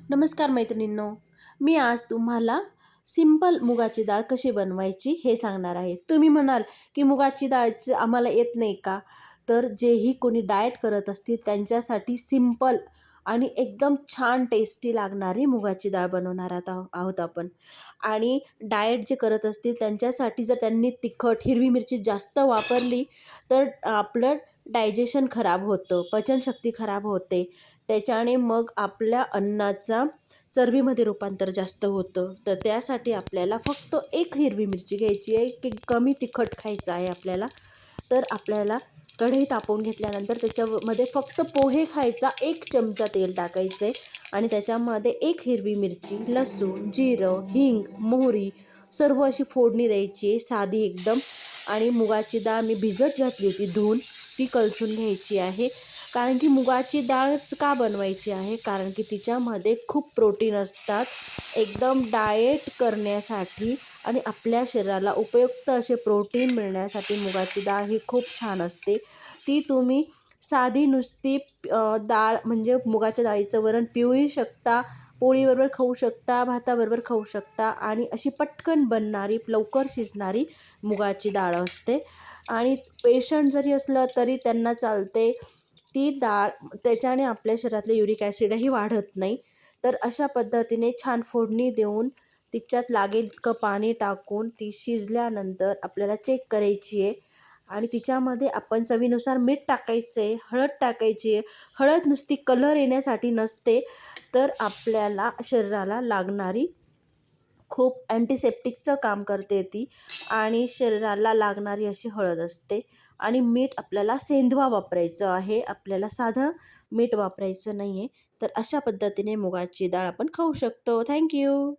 नमस्कार मैत्रिणींनो, मी आज तुम्हाला सिंपल मुगाची डाळ कशी बनवायची हे सांगणार आहे. तुम्ही म्हणाल की मुगाची डाळचं आम्हाला येत नाही का? तर जेही कोणी डाएट करत असतील त्यांच्यासाठी सिंपल आणि एकदम छान टेस्टी लागणारी मुगाची डाळ बनवणार आहोत आपण. आणि डाएट जे करत असतील त्यांच्यासाठी जर त्यांनी तिखट, हिरवी मिरची जास्त वापरली तर आपलं डायजेशन खराब होतं, पचनशक्ती खराब होते. त्याच्याने मग आपल्या अन्नाचा चरबीमध्ये रूपांतर जास्त होतं. तर त्यासाठी आपल्याला फक्त एक हिरवी मिरची घ्यायची आहे, की कमी तिखट खायचं आहे आपल्याला. तर आपल्याला कढई तापवून घेतल्यानंतर त्याच्यामध्ये फक्त पोहे खायचा 1 चमचा तेल टाकायचं आहे आणि त्याच्यामध्ये एक हिरवी मिरची, लसूण, जिरं, हिंग, मोहरी सर्व अशी फोडणी द्यायची आहे साधी एकदम. आणि मुगाची डाळ मी भिजत घातली होती धुवून, ती कलसून घ्यायची आहे. कारण की मुगाची डाळच का बनवायची आहे, कारण की तिच्यामध्ये खूप प्रोटीन असतात. एकदम डाएट करण्यासाठी आणि आपल्या शरीराला उपयुक्त असे प्रोटीन मिळण्यासाठी मुगाची डाळ ही खूप छान असते. ती तुम्ही साधी नुसती डाळ म्हणजे मुगाच्या डाळीचं वरण पिऊही शकता, पोळीबरोबर खाऊ शकता, भाताबरोबर खाऊ शकता आणि अशी पटकन बनणारी, लवकर शिजणारी मुगाची डाळ असते. आणि पेशंट जरी असलं तरी त्यांना चालते. ती डाळ त्याच्याने आपल्या शरीरातले युरिक ॲसिडही वाढत नाही. तर अशा पद्धतीने छान फोडणी देऊन तिच्यात लागेल इतकं पाणी टाकून ती शिजल्यानंतर आपल्याला चेक करायची आहे. आणि तिच्यामध्ये आपण चवीनुसार मीठ टाकायचं आहे, हळद टाकायची आहे. हळद नुसती कलर येण्यासाठी नसते, तर आपल्याला शरीराला लागणारी खूप अँटिसेप्टिकचं काम करते ती आणि शरीराला लागणारी अशी हळद असते. आणि मीठ आपल्याला सेंधवा वापरायचं आहे, आपल्याला साधं मीठ वापरायचं नाही आहे. तर अशा पद्धतीने मुगाची डाळ आपण खाऊ शकतो. Thank you.